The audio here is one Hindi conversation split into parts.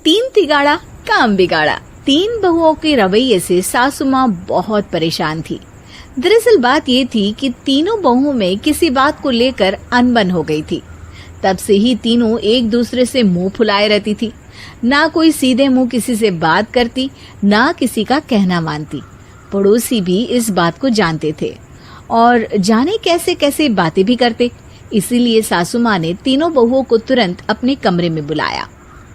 तीन तिगाड़ा काम बिगाड़ा। तीन बहुओं के रवैये से सासू माँ बहुत परेशान थी। दरअसल बात ये थी कि तीनों बहुओं में किसी बात को लेकर अनबन हो गई थी। तब से ही तीनों एक दूसरे से मुंह फुलाए रहती थी। ना कोई सीधे मुंह किसी से बात करती, ना किसी का कहना मानती। पड़ोसी भी इस बात को जानते थे और जाने कैसे कैसे बातें भी करते। इसीलिए सासू माँ ने तीनों बहुओं को तुरंत अपने कमरे में बुलाया।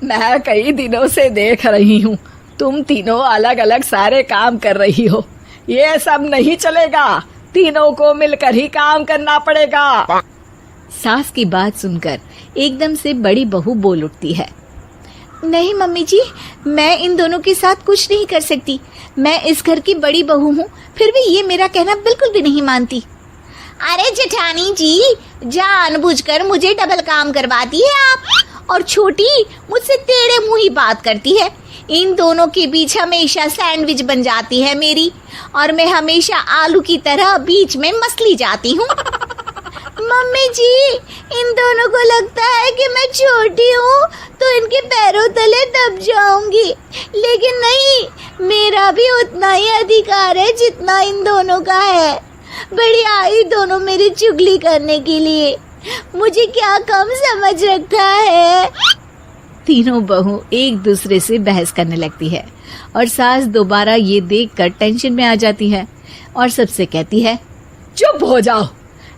मैं कई दिनों से देख रही हूँ, तुम तीनों अलग अलग सारे काम कर रही हो। ये सब नहीं चलेगा, तीनों को मिलकर ही काम करना पड़ेगा। सास की बात सुनकर एकदम से बड़ी बहू बोल उठती है। नहीं मम्मी जी, मैं इन दोनों के साथ कुछ नहीं कर सकती। मैं इस घर की बड़ी बहू हूँ, फिर भी ये मेरा कहना बिल्कुल भी नहीं मानती। अरे जेठानी जी, जानबूझकर मुझे डबल काम करवाती है आप, और छोटी मुझसे टेढ़े मुंह ही बात करती है। इन दोनों के बीच हमेशा सैंडविच बन जाती है मेरी, और मैं हमेशा आलू की तरह बीच में मसली जाती हूँ। मम्मी जी, इन दोनों को लगता है कि मैं छोटी हूँ तो इनके पैरों तले दब जाऊंगी, लेकिन नहीं, मेरा भी उतना ही अधिकार है जितना इन दोनों का है। बड़ी आई दोनों मेरी चुगली करने के लिए, मुझे क्या कम समझ रखा है। तीनों बहू एक दूसरे से बहस करने लगती है और सास दोबारा ये देखकर टेंशन में आ जाती है और सबसे कहती है, चुप हो जाओ,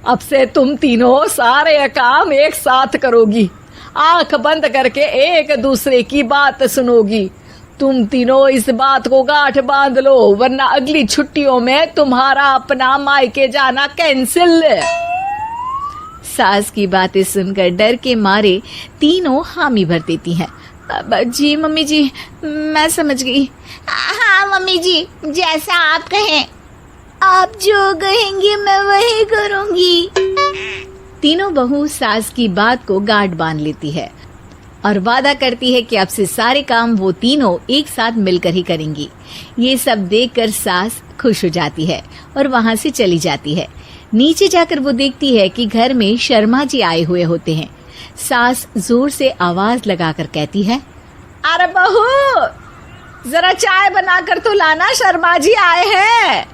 अब से तुम तीनों सारे काम एक साथ करोगी, आंख बंद करके एक दूसरे की बात सुनोगी। तुम तीनों इस बात को गांठ बांध लो, वरना अगली छुट्टियों में तुम्हारा अपना मायके जाना कैंसिल। सास की बातें सुनकर डर के मारे तीनों हामी भर देती हैं। जी मम्मी जी, मैं समझ गई। हाँ मम्मी जी, जैसा आप कहें। आप जो कहेंगी मैं वही करूंगी। तीनों बहू सास की बात को गांठ बांध लेती है और वादा करती है कि अब से सारे काम वो तीनों एक साथ मिलकर ही करेंगी। ये सब देखकर सास खुश हो जाती है और वहाँ से चली जाती है। नीचे जाकर वो देखती है कि घर में शर्मा जी आए हुए होते हैं। सास जोर से आवाज लगाकर कहती है, अरे बहू, जरा चाय बनाकर तो लाना, शर्मा जी आए हैं।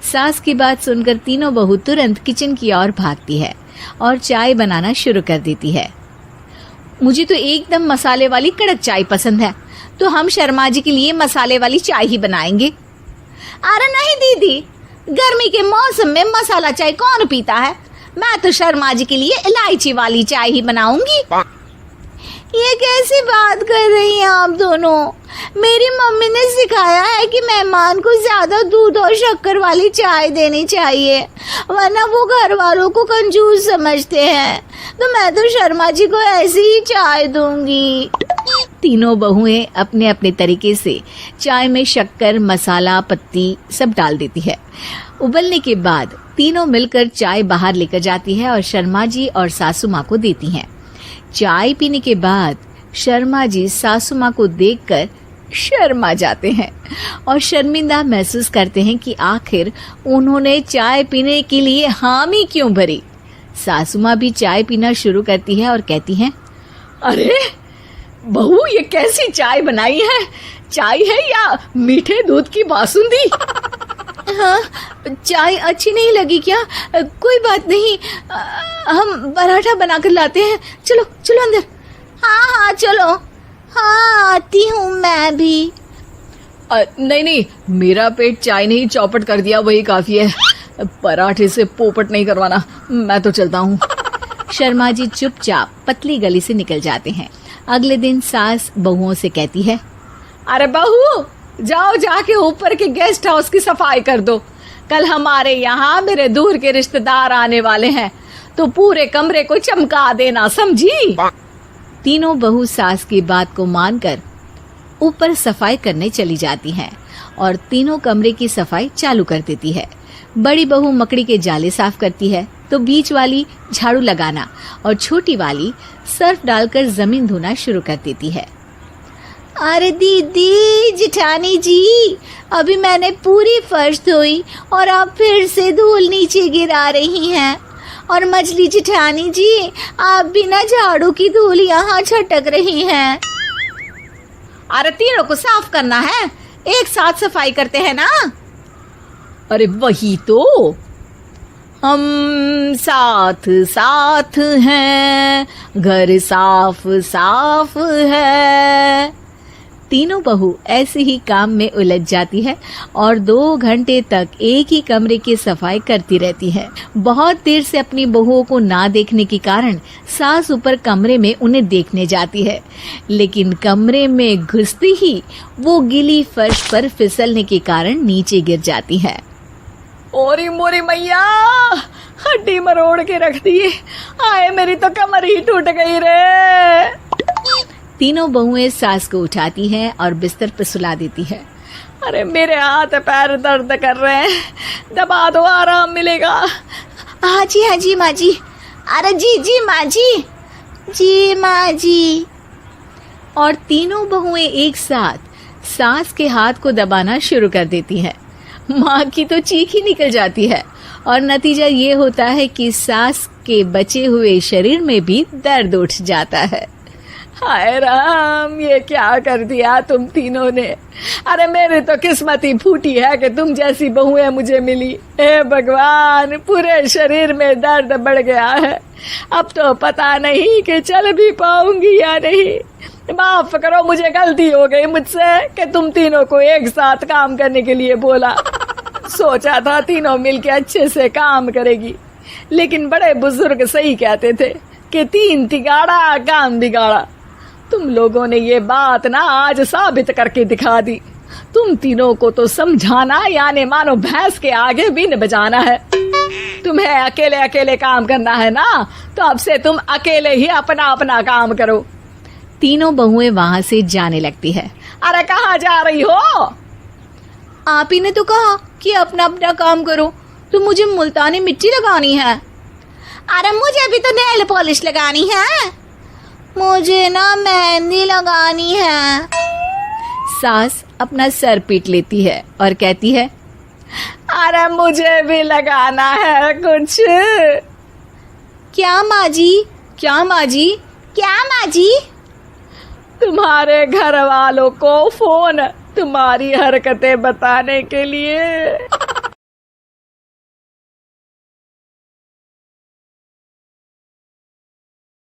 सास की बात सुनकर तीनों बहू तुरंत किचन की ओर भागती है और चाय बनाना शुरू कर देती है। मुझे तो एकदम मसाले वाली कड़क चाय पसंद है, तो हम शर्मा जी के लिए मसाले वाली चाय ही बनाएंगे। अरे नहीं दीदी, गर्मी के मौसम में मसाला चाय कौन पीता है? मैं तो शर्मा जी के लिए इलायची वाली चाय ही बनाऊंगी। ये कैसी बात कर रही हैं आप दोनों? मेरी मम्मी ने सिखाया है कि मेहमान को ज्यादा दूध और शक्कर वाली चाय देनी चाहिए, वरना वो घर वालों को कंजूस समझते हैं। तो मैं तो शर्मा जी को ऐसी ही चाय दूंगी। तीनों बहुएं अपने अपने तरीके से चाय में शक्कर, मसाला, पत्ती सब डाल देती है। उबलने के बाद तीनों मिलकर चाय बाहर लेकर जाती है और शर्मा जी और सासू माँ को देती हैं। चाय पीने के बाद शर्मा जी सासू माँ को देखकर शर्मा जाते हैं और शर्मिंदा महसूस करते हैं कि आखिर उन्होंने चाय पीने के लिए हामी क्यों भरी। सासू माँ भी चाय पीना शुरू करती है और कहती हैं, अरे बहू, ये कैसी चाय बनाई है? चाय है या मीठे दूध की बासुंदी? हाँ, चाय अच्छी नहीं लगी क्या? कोई बात नहीं, हम पराठा बनाकर लाते हैं। चलो चलो अंदर। हाँ चलो। हाँ, आती हूँ मैं भी। नहीं नहीं, मेरा पेट चाय ने ही चौपट कर दिया, वही काफी है। पराठे से पोपट नहीं करवाना, मैं तो चलता हूँ। शर्मा जी चुपचाप पतली गली से निकल जाते हैं। अगले दिन सास बहुओं से कहती है, अरे बहू, जाओ जाके ऊपर के गेस्ट हाउस की सफाई कर दो। कल हमारे यहाँ मेरे दूर के रिश्तेदार आने वाले हैं, तो पूरे कमरे को चमका देना, समझी? तीनों बहू सास की बात को मानकर ऊपर सफाई करने चली जाती हैं और तीनों कमरे की सफाई चालू कर देती है। बड़ी बहू मकड़ी के जाले साफ करती है, तो बीच वाली झाड़ू लगाना और छोटी वाली सर्फ डालकर जमीन धोना शुरू कर देती है। अरे दीदी, जेठानी जी, अभी मैंने पूरी फर्श धोई और आप फिर से धूल नीचे गिरा रही हैं। और मछली जेठानी जी, आप बिना झाड़ू की धूल यहाँ छटक रही हैं। अरे तीनों को साफ करना है, एक साथ सफाई करते हैं ना। अरे वही तो, हम साथ साथ हैं, घर साफ साफ है। तीनों बहू ऐसे ही काम में उलझ जाती है और 2 घंटे तक एक ही कमरे की सफाई करती रहती है। बहुत देर से अपनी बहुओं को ना देखने के कारण सास ऊपर कमरे में उन्हें देखने जाती है, लेकिन कमरे में घुसती ही वो गीली फर्श पर फिसलने के कारण नीचे गिर जाती है। ओरी मोरी मैया, हड्डी मरोड़ के रख दी। आए मेरी तो कमर ही टूट गई रे। तीनों बहुएं सास को उठाती हैं और बिस्तर पर सुला देती है। अरे मेरे हाथ पैर दर्द कर रहे हैं, दबा दो, आराम मिलेगा। हाँ जी माँ जी। अरे जी माँ जी, जी माँ जी। और तीनों बहुएं एक साथ सास के हाथ को दबाना शुरू कर देती हैं। माँ की तो चीख ही निकल जाती है और नतीजा ये होता है कि सास के बचे हुए शरीर में भी दर्द उठ जाता है। हाय राम, ये क्या कर दिया तुम तीनों ने। अरे मेरी तो किस्मत ही फूटी है कि तुम जैसी बहुएं मुझे मिली। हे भगवान, पूरे शरीर में दर्द बढ़ गया है। अब तो पता नहीं कि चल भी पाऊंगी या नहीं। माफ करो, मुझे गलती हो गई मुझसे कि तुम तीनों को एक साथ काम करने के लिए बोला। सोचा था तीनों मिलके अच्छे से काम करेगी, लेकिन बड़े बुजुर्ग सही कहते थे कि 3 तिगाड़ा काम बिगाड़ा। तुम लोगों ने ये बात ना आज साबित करके दिखा दी। तुम तीनों को तो समझाना यानी मानो भैंस के आगे बीन बजाना है। तुम्हें अकेले अकेले काम करना है ना, तो अब से तुम अकेले ही अपना अपना काम करो। तीनों बहुएं वहां से जाने लगती है। अरे कहाँ जा रही हो? आप ही ने तो कहा कि अपना अपना काम तो मुझे मुल्तानी मिट्टी लगानी है। अरे मुझे भी तो नेल पॉलिश लगानी है, मुझे ना मेहंदी लगानी है। सास अपना सर पीट लेती है और कहती है, अरे मुझे भी लगाना है कुछ। क्या माँ जी? क्या माँ जी? क्या माँ जी? तुम्हारे घर वालों को फोन तुम्हारी हरकतें बताने के लिए।